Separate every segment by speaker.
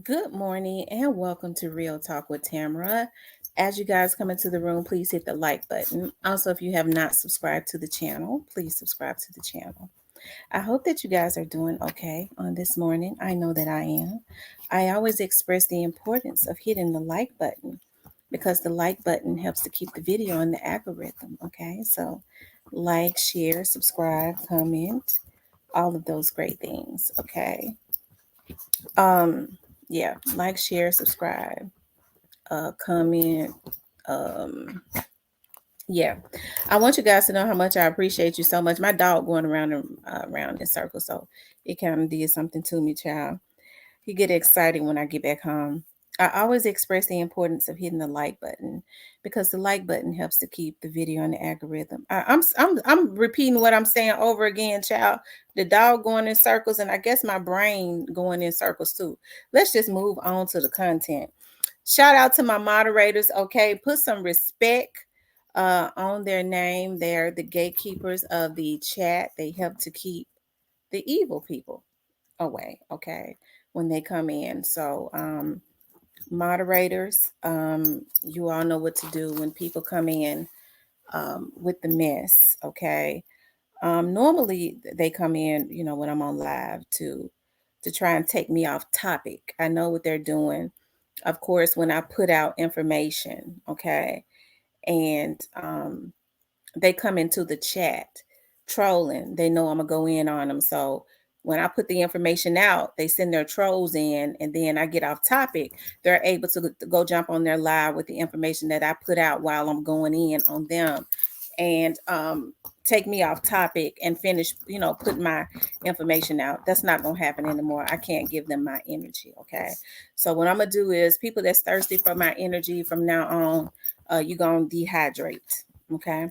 Speaker 1: Good morning and welcome to Real Talk with Tamara. As you guys come into the room, please hit the like button. Also, if you have not subscribed to the channel, please subscribe to the channel. I hope that you guys are doing okay on this morning. I know that I am. I always express the importance of hitting the like button because the like button helps to keep the video in the algorithm. Okay, so like, share, subscribe, comment, all of those great things. Okay. Um, yeah, like, share, subscribe, comment. Um, yeah, I want you guys to know how much I appreciate you so much. My dog going around and around in circles, so it kind of did something to me, child. He get excited when I get back home. I always express the importance of hitting the like button because the like button helps to keep the video in the algorithm. I'm repeating what I'm saying over again, child. The dog going in circles, and I guess my brain going in circles too. Let's just move on to the content. Shout out to my moderators. Okay, put some respect on their name. They're the gatekeepers of the chat. They help to keep the evil people away. Okay, when they come in. So moderators, you all know what to do when people come in with the mess. Okay. Normally they come in, when I'm on live to try and take me off topic. I know what they're doing. Of course, when I put out information, okay, and they come into the chat trolling, they know I'm gonna go in on them. So when I put the information out, they send their trolls in, and then I get off topic. They're able to go jump on their live with the information that I put out while I'm going in on them, and take me off topic and finish, putting my information out. That's not gonna happen anymore. I can't give them my energy. Okay. So what I'm gonna do is people that's thirsty for my energy from now on, you're gonna dehydrate. Okay,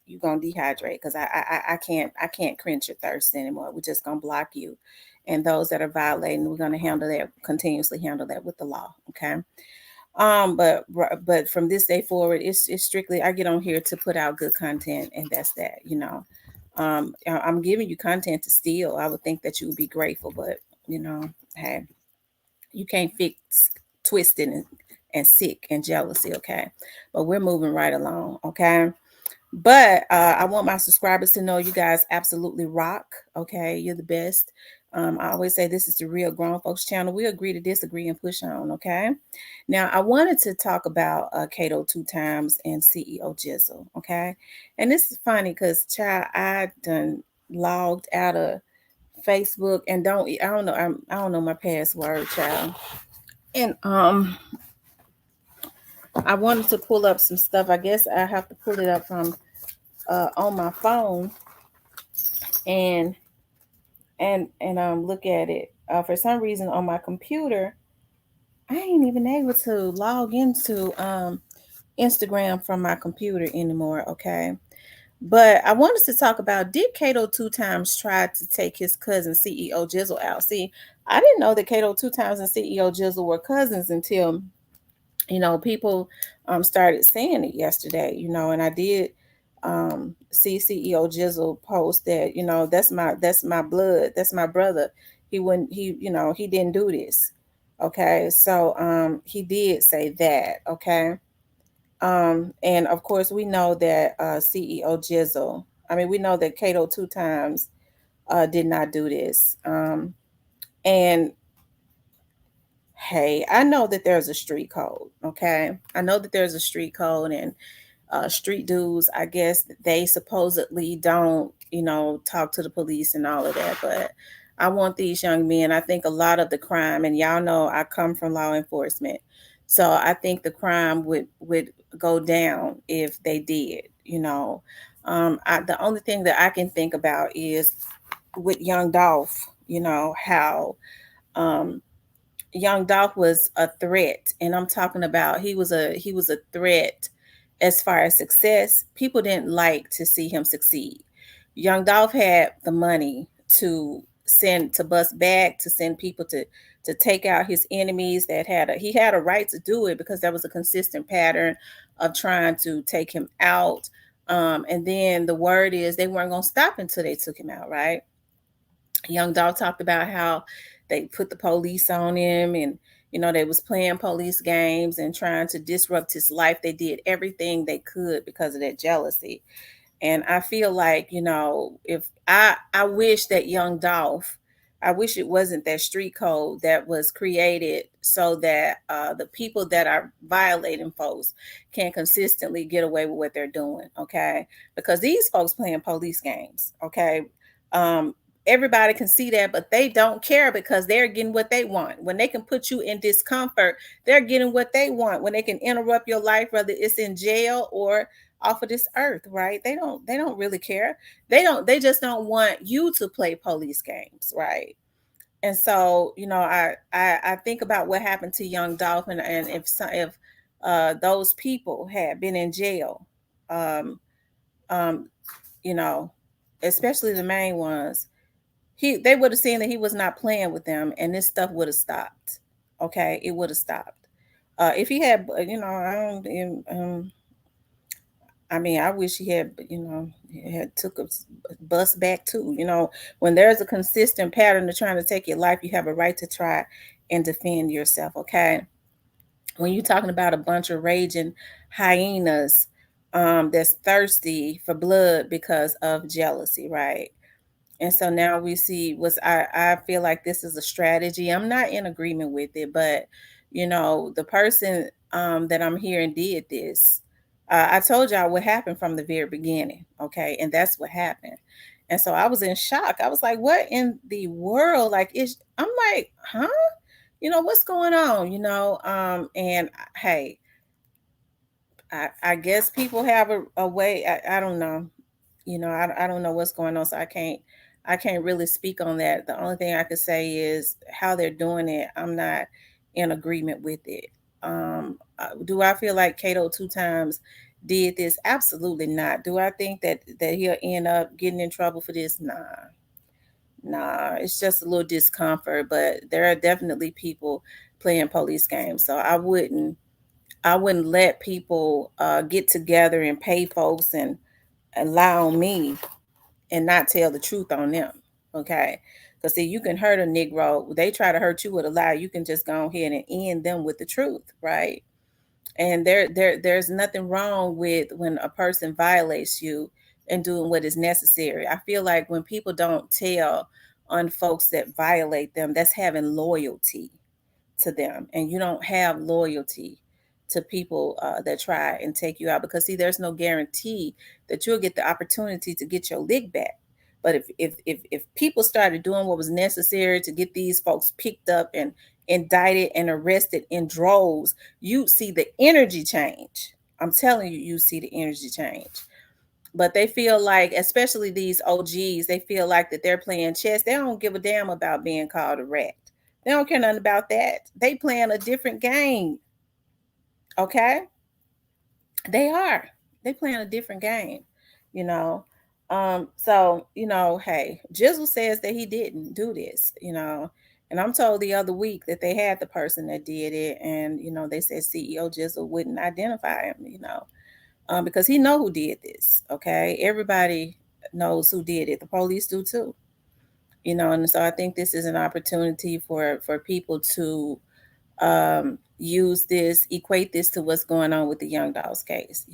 Speaker 1: you're gonna dehydrate because I can't quench your thirst anymore. We're just gonna block you, and those that are violating, we're gonna continuously handle that with the law. Okay. But from this day forward, it's strictly I get on here to put out good content, and that's that. I'm giving you content to steal. I would think that you would be grateful, but hey, you can't fix twisting and sick and jealousy. Okay, but we're moving right along. Okay. But I want my subscribers to know you guys absolutely rock. Okay, you're the best. I always say this is the Real Grown Folks channel. We agree to disagree and push on. Okay. Now I wanted to talk about Cato 2 times and CEO Jizzle. Okay, and this is funny because child, I done logged out of Facebook and I don't know I don't know my password, child. And I wanted to pull up some stuff. I guess I have to pull it up from on my phone and look at it. For some reason on my computer, I ain't even able to log into Instagram from my computer anymore. Okay, but I wanted to talk about, did Cato 2 times try to take his cousin CEO Jizzle out? See, I didn't know that Cato 2 times and CEO Jizzle were cousins until people started saying it yesterday. And I did see CEO Jizzle post that, that's my blood, that's my brother. He wouldn't he didn't do this. Okay, so he did say that. Okay. And of course we know that CEO Jizzle, I mean, we know that Cato 2 times did not do this. And hey, I know that there's a street code. Okay, I know that there's a street code, and street dudes, I guess they supposedly don't, talk to the police and all of that. But I want these young men. I think a lot of the crime, and y'all know I come from law enforcement, so I think the crime would go down if they did. The only thing that I can think about is with young Dolph. How um, young Dolph was a threat, and I'm talking about he was a threat as far as success. People didn't like to see him succeed. Young Dolph had the money to bust back, to send people to take out his enemies. He had a right to do it because there was a consistent pattern of trying to take him out. And then the word is they weren't gonna stop until they took him out, right? Young Dolph talked about how they put the police on him, and they was playing police games and trying to disrupt his life. They did everything they could because of that jealousy. And I feel like, if I wish that young Dolph, I wish it wasn't that street code that was created so that the people that are violating folks can consistently get away with what they're doing. Okay. Because these folks playing police games. Okay. Um, Everybody can see that, but they don't care because they're getting what they want. When they can put you in discomfort, they're getting what they want. When they can interrupt your life, whether it's in jail or off of this earth, right? They don't really care. They just don't want you to play police games, right? And so, I think about what happened to young Dolph, and if those people had been in jail, um um you know especially the main ones, they would have seen that he was not playing with them, and this stuff would have stopped. Okay, it would have stopped. If he had, I mean, I wish he had, had took a bus back too. When there's a consistent pattern of trying to take your life, you have a right to try and defend yourself. Okay. When you're talking about a bunch of raging hyenas, that's thirsty for blood because of jealousy, right? And so now we see I feel like this is a strategy. I'm not in agreement with it, but the person that I'm hearing did this. I told y'all what happened from the very beginning, okay? And that's what happened. And so I was in shock. I was like, what in the world? I'm like, huh? What's going on? And hey, I guess people have a way. I don't know. I don't know what's going on, so I can't really speak on that. The only thing I could say is how they're doing it. I'm not in agreement with it. Do I feel like Cato two times did this? Absolutely not. Do I think that he'll end up getting in trouble for this? Nah. It's just a little discomfort, but there are definitely people playing police games, so I wouldn't let people get together and pay folks and lie on me and not tell the truth on them. Okay. Because see, you can hurt a Negro. They try to hurt you with a lie. You can just go ahead and end them with the truth, right? And there's nothing wrong with when a person violates you and doing what is necessary. I feel like when people don't tell on folks that violate them, that's having loyalty to them, and you don't have loyalty to people that try and take you out, because see, there's no guarantee that you'll get the opportunity to get your lick back. But if people started doing what was necessary to get these folks picked up and indicted and arrested in droves, you see the energy change. I'm telling you, you see the energy change. But they feel like, especially these OGs, they feel like that they're playing chess. They don't give a damn about being called a rat. They don't care nothing about that. They playing a different game. Okay? They are. They playing a different game, you know. So, hey, Jizzle says that he didn't do this. And I'm told the other week that they had the person that did it, and they said CEO Jizzle wouldn't identify him, because he know who did this. Okay, everybody knows who did it. The police do too. And so I think this is an opportunity for people to use this, equate this to what's going on with the Young Dolls case.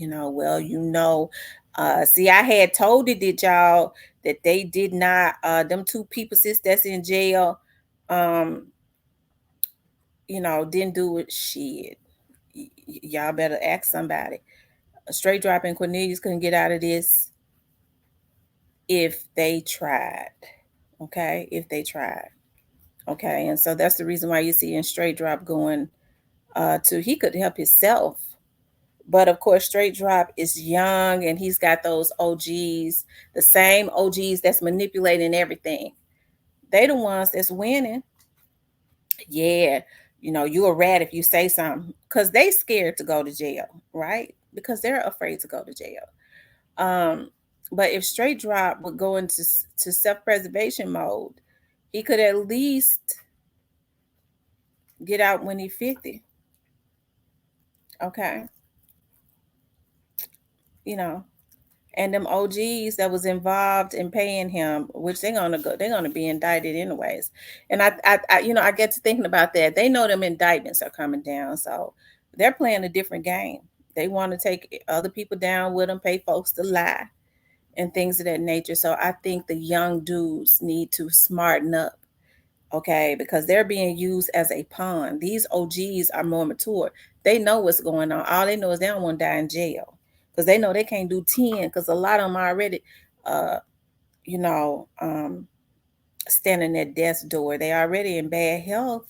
Speaker 1: See, I had told it, did y'all, that they did not, them two people sis that's in jail, um, didn't do it. Shit. Y'all better ask somebody. A straight drop and Cornelius couldn't get out of this if they tried. Okay, if they tried. Okay, and so that's the reason why you see in straight drop going to, he could help himself. But of course, straight drop is young and he's got those OGs, the same OGs that's manipulating everything. They the ones that's winning. Yeah, you a rat if you say something, because they scared to go to jail, right? Because they're afraid to go to jail. But if straight drop would go into self-preservation mode, he could at least get out when he's 50. Okay. And them OGs that was involved in paying him, which they're gonna be indicted anyways. And I get to thinking about that. They know them indictments are coming down, so they're playing a different game. They want to take other people down with them, pay folks to lie, and things of that nature. So I think the young dudes need to smarten up, okay, because they're being used as a pawn. These OGs are more mature. They know what's going on. All they know is they don't want to die in jail because they know they can't do 10 because a lot of them are already, uh, you know, standing at death's door. They already in bad health.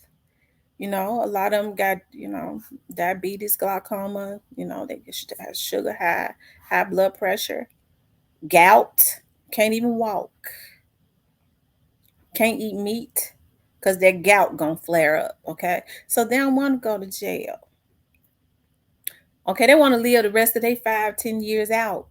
Speaker 1: A lot of them got, diabetes, glaucoma, they have sugar high blood pressure, gout, can't even walk, can't eat meat because their gout gonna flare up. Okay, so they don't want to go to jail. Okay, they want to live the rest of their 5, 10 years out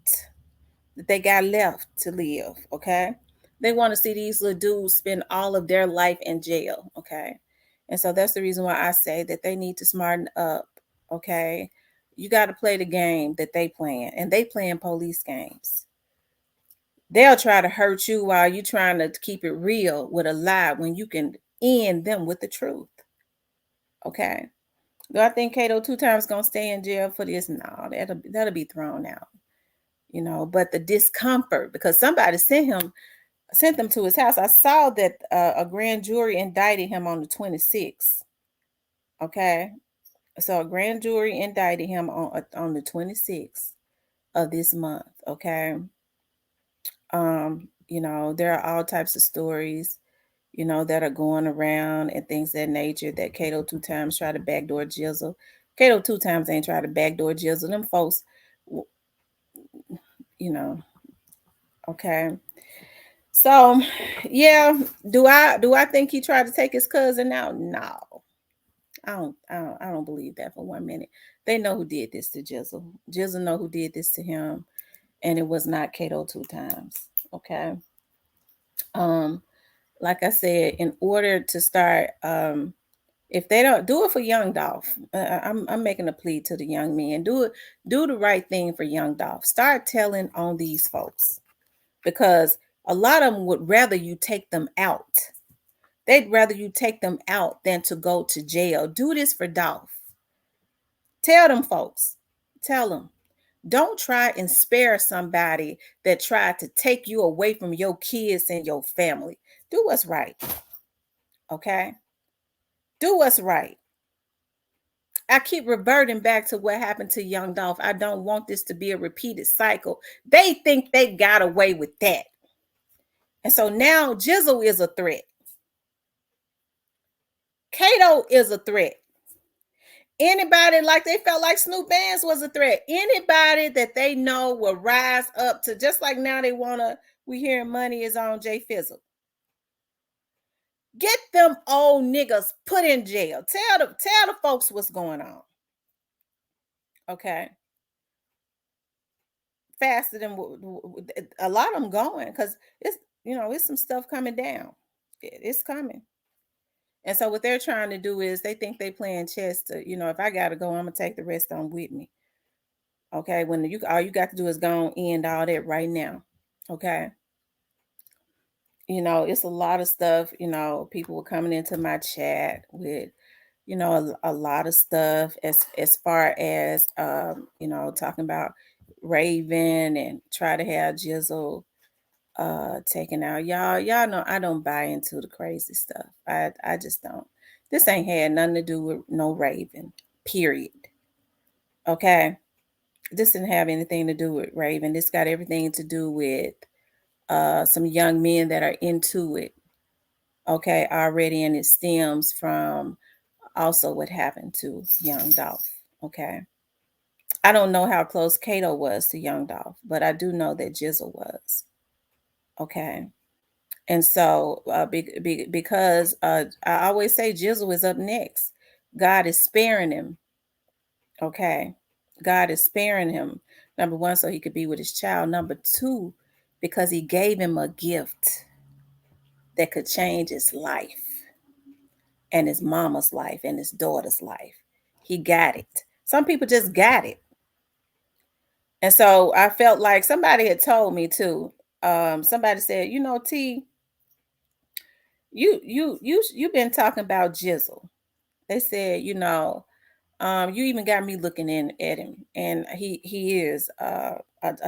Speaker 1: that they got left to live. Okay, they want to see these little dudes spend all of their life in jail. Okay, and so that's the reason why I say that they need to smarten up. Okay, you got to play the game that they playing, and they playing police games. They'll try to hurt you while you trying to keep it real with a lie when you can end them with the truth. Okay. Do I think Kato 2 times gonna stay in jail for this? No, that'll be thrown out. But the discomfort because somebody sent them to his house. I saw that a grand jury indicted him on the 26th. Okay. So a grand jury indicted him on the 26th of this month. Okay. There are all types of stories, that are going around and things of that nature that Kato 2 times tried to backdoor Jizzle. Kato 2 times ain't tried to backdoor Jizzle. Them folks, you know, okay. So, yeah, do I think he tried to take his cousin out? No. I don't believe that for 1 minute. They know who did this to Jizzle. Jizzle know who did this to him, and it was not Kato 2 times. Okay. Um, like I said, in order to start, if they don't do it for young Dolph, I'm making a plea to the young men. Do the right thing for young Dolph. Start telling on these folks because a lot of them would rather you take them out. They'd rather you take them out than to go to jail. Do this for Dolph. Tell them folks. Tell them. Don't try and spare somebody that tried to take you away from your kids and your family. Do what's right. Okay? Do what's right. I keep reverting back to what happened to young Dolph. I don't want this to be a repeated cycle. They think they got away with that. And so now Jizzle is a threat. Kato is a threat. Anybody like they felt like Snoop Bands was a threat. Anybody that they know will rise up to, just like now we hearing money is on Jay Fizzle. Get them old niggas put in jail. Tell the folks what's going on. Okay. Faster than a lot of them going because it's some stuff coming down. It's coming. And so what they're trying to do is they think they playing chess to, if I gotta go, I'm gonna take the rest on with me. Okay, when all you got to do is go and end all that right now. Okay. It's a lot of stuff, people were coming into my chat with, a lot of stuff as far as talking about Raven and try to have Jizzle taken out. Y'all know I don't buy into the crazy stuff. I just don't. This ain't had nothing to do with no Raven, period. Okay. This didn't have anything to do with Raven. This got everything to do with some young men that are into it. Okay, already, and it stems from also what happened to young Dolph. Okay. I don't know how close Kato was to young Dolph, but I do know that Jizzle was. Okay. And so, because I always say Jizzle is up next, God is sparing him. Okay. God is sparing him. Number one, so he could be with his child. Number two, because he gave him a gift that could change his life and his mama's life and his daughter's life. He got it. Some people just got it. And so I felt like somebody had told me too. Somebody said, you know, T, you've been talking about Jizzle. They said, you know, you even got me looking in at him, and he is a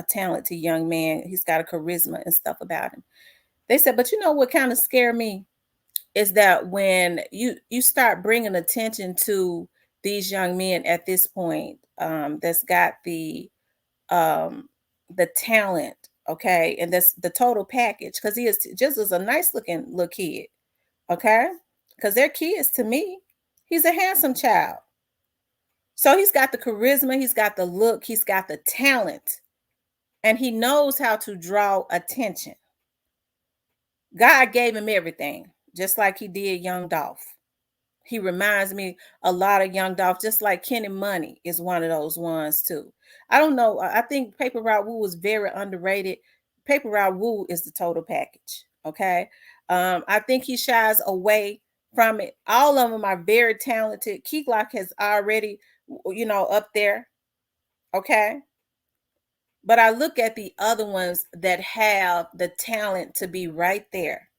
Speaker 1: talented young man. He's got a charisma and stuff about him. They said, but you know what kind of scared me is that when you start bringing attention to these young men at this point, that's got the talent, okay, and that's the total package, because he is just as a nice looking little kid, okay, because they're kids to me. He's a handsome child. So he's got the charisma, he's got the look, he's got the talent, and he knows how to draw attention. God gave him everything, just like he did young Dolph. He reminds me a lot of young Dolph, just like Kenny Money is one of those ones too. I don't know. I think Paper Route Woo was very underrated. Paper Route Woo is the total package. Okay. I think he shies away from it. All of them are very talented. Key Glock has already, you know, up there. Okay. But I look at the other ones that have the talent to be right there,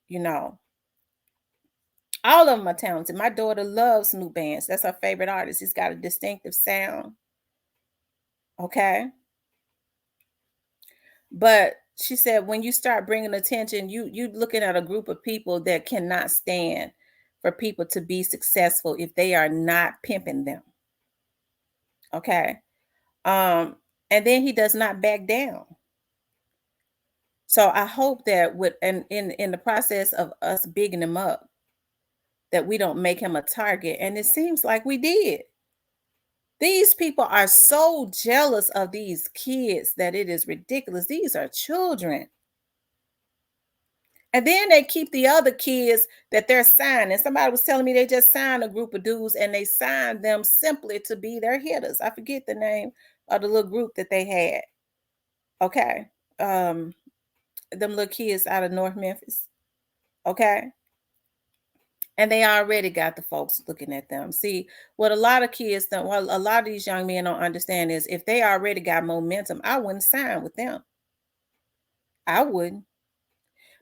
Speaker 1: you know. All of them are talented. My daughter loves Snoop Bands. That's her favorite artist. He's got a distinctive sound. Okay. But she said when you start bringing attention, you looking at a group of people that cannot stand for people to be successful if they are not pimping them. Okay. Um, and then he does not back down. So I hope that with and in the process of us bigging him up, that we don't make him a target. And it seems like we did. These people are so jealous of these kids that it is ridiculous. These are children. And then they keep the other kids that they're signing. Somebody was telling me they just signed a group of dudes and they signed them simply to be their hitters. I forget the name of the little group that they had. Okay. Them little kids out of North Memphis. Okay. And they already got the folks looking at them. See, what a lot of kids don't, well, a lot of these young men don't understand is if they already got momentum, I wouldn't sign with them. I wouldn't,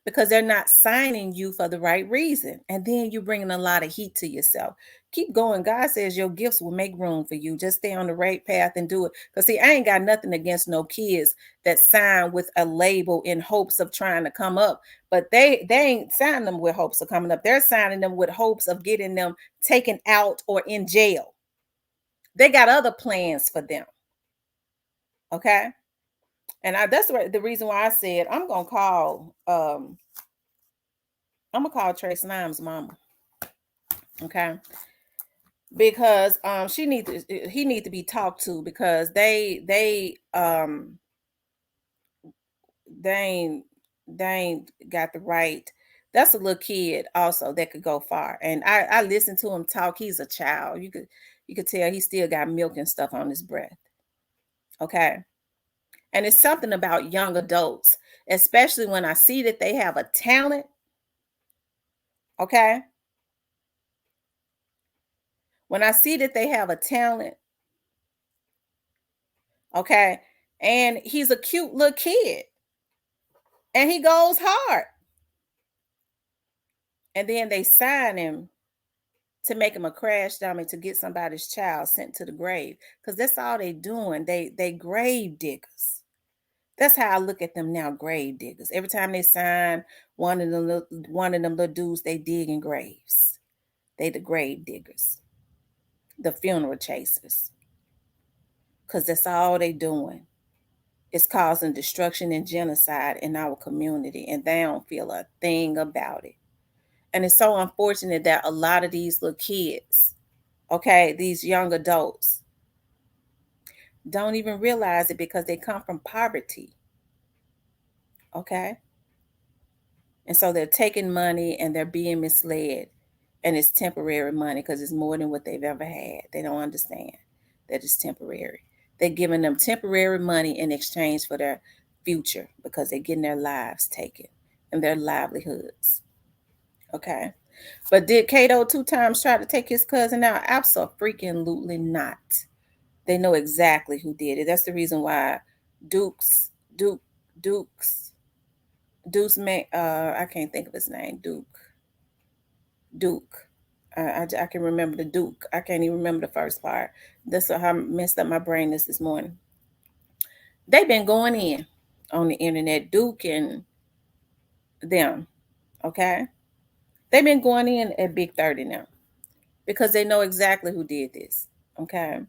Speaker 1: because they're not signing you for the right reason. And then you're bringing a lot of heat to yourself. Keep going. God says your gifts will make room for you. Just stay on the right path and do it. Because, see, I ain't got nothing against no kids that sign with a label in hopes of trying to come up. But they ain't signing them with hopes of coming up. They're signing them with hopes of getting them taken out or in jail. They got other plans for them. Okay. And that's the reason why I said I'm gonna call Trey Slime's mama. Okay. Because he needs to be talked to, because they ain't they ain't got the right. That's a little kid also that could go far. And I listened to him talk. He's a child. You could tell he still got milk and stuff on his breath. Okay. And it's something about young adults, especially when I see that they have a talent. Okay. When I see that they have a talent, okay, and he's a cute little kid and he goes hard. And then they sign him to make him a crash dummy to get somebody's child sent to the grave. Because that's all they doing. They grave diggers. That's how I look at them now, grave diggers. Every time they sign one of them little dudes, they dig in graves. They the grave diggers, the funeral chasers. Because that's all they doing. It's causing destruction and genocide in our community, and they don't feel a thing about it. And it's so unfortunate that a lot of these little kids, okay, these young adults, don't even realize it because they come from poverty, okay? And so they're taking money and they're being misled, and it's temporary money because it's more than what they've ever had. They don't understand that it's temporary. They're giving them temporary money in exchange for their future because they're getting their lives taken and their livelihoods. Okay. But did Kato 2 times try to take his cousin out? Absolutely not. They know exactly who did it. That's the reason why Dukes, Duke, Dukes, Deuce, I can't think of his name. Duke. I can remember the Duke. I can't even remember the first part. That's how messed up my brain is this morning. They've been going in on the internet, Duke and them. Okay, they've been going in at Big 30 now because they know exactly who did this. Okay,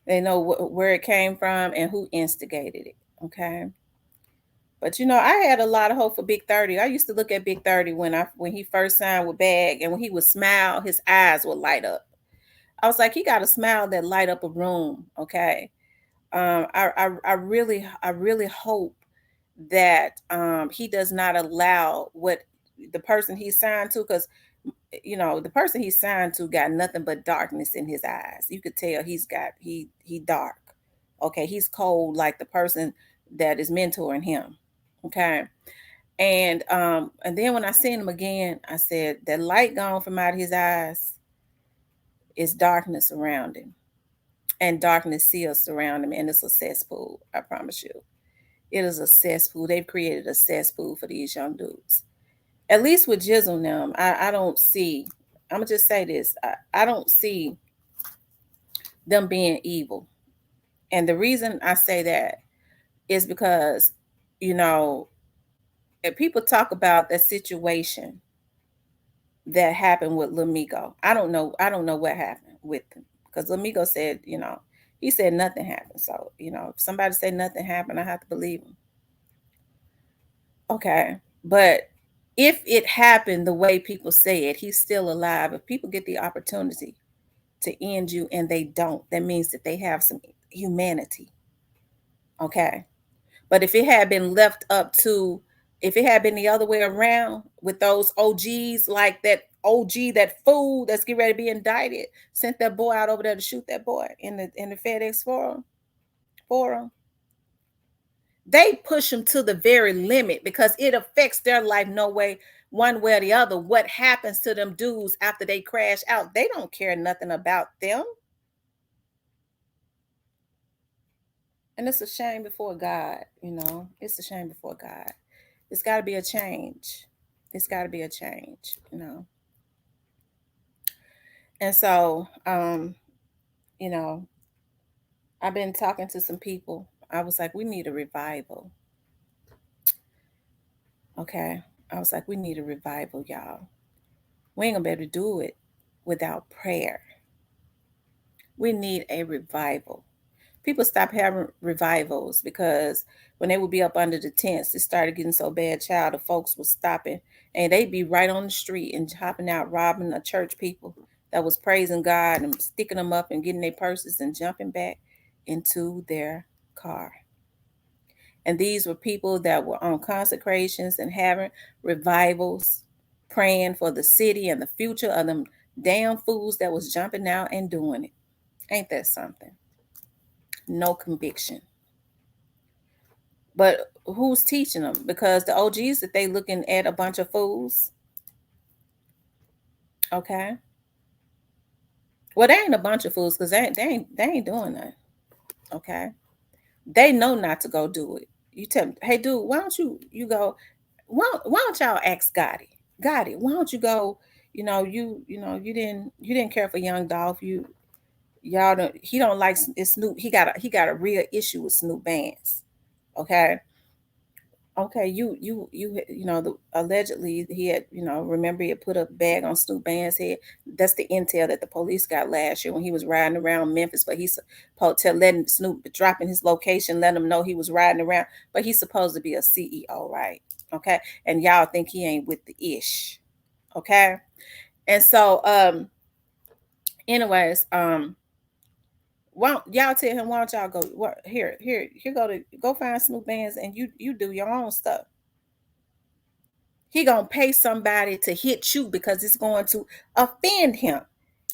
Speaker 1: they know where it came from and who instigated it. Okay. But I had a lot of hope for Big 30. I used to look at Big 30 when he first signed with Bag, and when he would smile, his eyes would light up. I was like, he got a smile that light up a room. Okay. I really hope that he does not allow what the person he signed to, because the person he signed to got nothing but darkness in his eyes. You could tell he dark. Okay, he's cold like the person that is mentoring him. Okay. And then when I seen him again, I said that light gone from out of his eyes is darkness around him. And darkness still surround him, and it's a cesspool, I promise you. It is a cesspool. They've created a cesspool for these young dudes. At least with Jizzel now, I don't see, I'm gonna just say this. I don't see them being evil. And the reason I say that is because, if people talk about that situation that happened with Lamigo, I don't know what happened with him. Because Lamigo said, he said nothing happened. So, if somebody say nothing happened, I have to believe him. Okay. But if it happened the way people say it, he's still alive. If people get the opportunity to end you and they don't, that means that they have some humanity. Okay. But if it had been left up to, if it had been the other way around with those OGs, like that OG, that fool that's getting ready to be indicted, sent that boy out over there to shoot that boy in the FedEx forum, they push them to the very limit because it affects their life no way, one way or the other. What happens to them dudes after they crash out? They don't care nothing about them. And it's a shame before God, it's a shame before God. It's got to be a change. It's got to be a change. And so, you know, I've been talking to some people. I was like, we need a revival. Okay. I was like, we need a revival, y'all. We ain't gonna be able to do it without prayer. We need a revival. People stopped having revivals because when they would be up under the tents, it started getting so bad, child, the folks was stopping and they'd be right on the street and hopping out, robbing the church people that was praising God and sticking them up and getting their purses and jumping back into their car. And these were people that were on consecrations and having revivals, praying for the city and the future of them damn fools that was jumping out and doing it. Ain't that something? No conviction. But who's teaching them? Because the OGs that they looking at a bunch of fools. Okay. Well, they ain't a bunch of fools because they ain't doing that. Okay. They know not to go do it. You tell them, hey dude, why don't you go? Why don't y'all ask Gotti? Gotti, why don't you go? You didn't care for young Dolph. Y'all don't. He don't like Snoop. He got a real issue with Snoop Bands. Okay. Okay, allegedly he had, remember he had put a bag on Snoop Band's head. That's the intel that the police got last year when he was riding around Memphis, but he's supposed to letting Snoop dropping his location, letting him know he was riding around, but he's supposed to be a CEO, right? Okay, and y'all think he ain't with the ish, okay? And so, anyways, why don't y'all tell him? Why don't y'all go? What here? Go find Snoop Bands and you do your own stuff. He gonna pay somebody to hit you because it's going to offend him.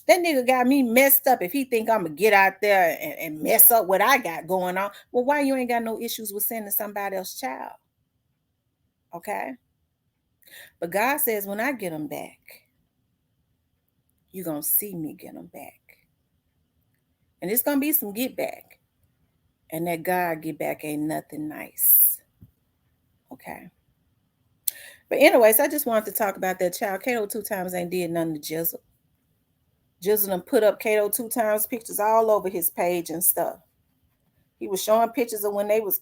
Speaker 1: That nigga got me messed up if he think I'm gonna get out there and mess up what I got going on. Well, why you ain't got no issues with sending somebody else's child? Okay. But God says when I get them back, you're gonna see me get them back. And it's going to be some get back. And that God get back ain't nothing nice. Okay. But anyways, I just wanted to talk about that child. Kato 2 times ain't did nothing to Jizzle. Jizzle done put up Kato 2 times pictures all over his page and stuff. He was showing pictures of when they was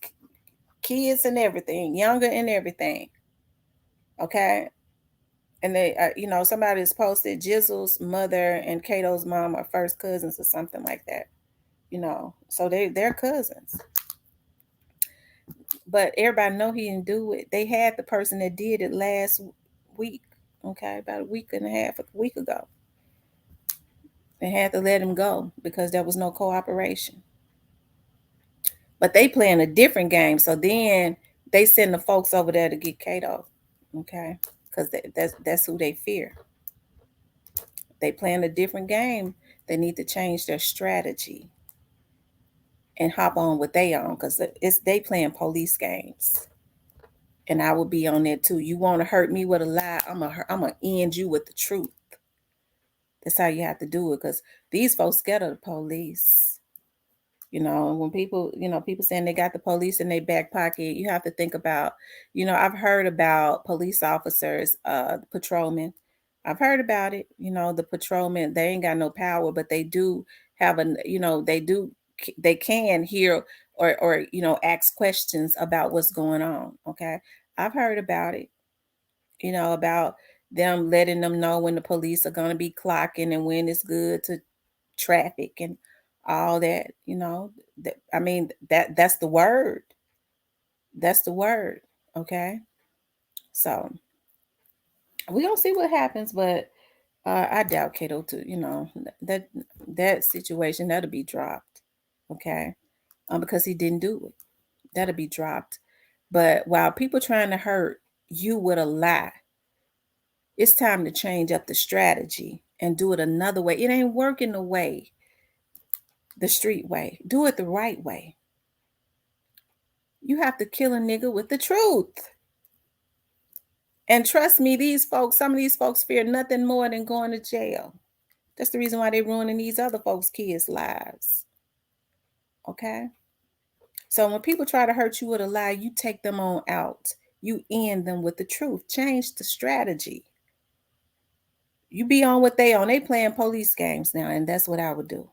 Speaker 1: kids and everything, younger and everything. Okay. And they, somebody's posted Jizzle's mother and Kato's mom are first cousins or something like that. So they're cousins. But everybody know he didn't do it. They had the person that did it last week. Okay, about a week and a half, a week ago. They had to let him go because there was no cooperation. But they playing a different game. So then they send the folks over there to get Kato. Okay, because that's who they fear. They playing a different game. They need to change their strategy and hop on what they on, because they playing police games. And I will be on there too. You want to hurt me with a lie, I'm gonna end you with the truth. That's how you have to do it, because these folks scared of the police. When people saying they got the police in their back pocket, you have to think about, I've heard about police officers, patrolmen. I've heard about it. The patrolmen, they ain't got no power, but they do have they can hear or ask questions about what's going on. Okay. I've heard about it, about them letting them know when the police are going to be clocking and when it's good to traffic and all that. That's the word. That's the word. Okay. So we're gonna see what happens, but I doubt Kato to, that situation that'll be dropped. Okay. Because he didn't do it. That'll be dropped. But while people trying to hurt you with a lie, it's time to change up the strategy and do it another way. It ain't working the way, the street way. Do it the right way. You have to kill a nigga with the truth. And trust me, some of these folks fear nothing more than going to jail. That's the reason why they're ruining these other folks' kids' lives. Okay? So when people try to hurt you with a lie, you take them on out. You end them with the truth. Change the strategy. You be on what they on. They playing police games now, and that's what I would do.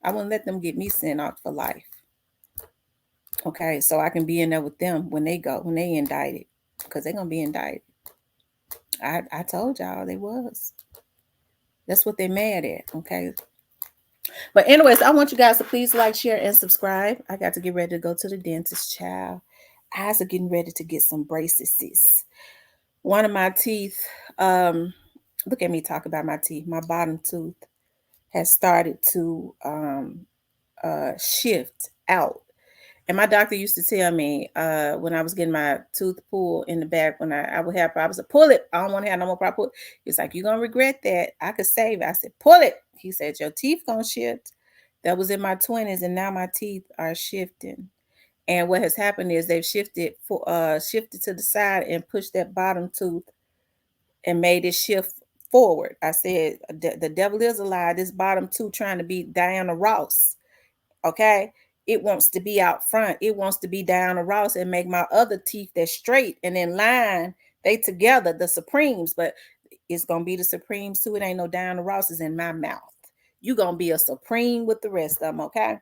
Speaker 1: I wouldn't let them get me sent out for life. Okay, so I can be in there with them when they indicted, because they're gonna be indicted. I told y'all they was. That's what they're mad at. Okay. But anyways, I want you guys to please like, share, and subscribe. I got to get ready to go to the dentist, child. Eyes are getting ready to get some braces. One of my teeth, look at me talk about my teeth. My bottom tooth has started to shift out. And my doctor used to tell me when I was getting my tooth pulled in the back, when I would have problems, pull it. I don't want to have no more problems. He's like, you're going to regret that. I could save it. I said, pull it. He said, your teeth going to shift. That was in my 20s, and now my teeth are shifting. And what has happened is they've shifted to the side and pushed that bottom tooth and made it shift forward. I said, the devil is a lie. This bottom tooth trying to be Diana Ross. Okay. It wants to be out front. It wants to be Diana Ross and make my other teeth that's straight and in line. They together, the Supremes, but it's going to be the Supremes too. It ain't no Diana Rosses in my mouth. You're going to be a Supreme with the rest of them. Okay.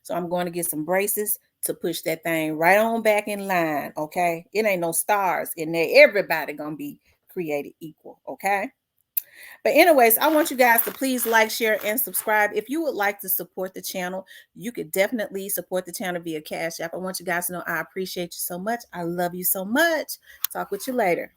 Speaker 1: So I'm going to get some braces to push that thing right on back in line. Okay. It ain't no stars in there. Everybody going to be created equal. Okay. But anyways, I want you guys to please like, share, and subscribe. If you would like to support the channel, you could definitely support the channel via Cash App. I want you guys to know I appreciate you so much. I love you so much. Talk with you later.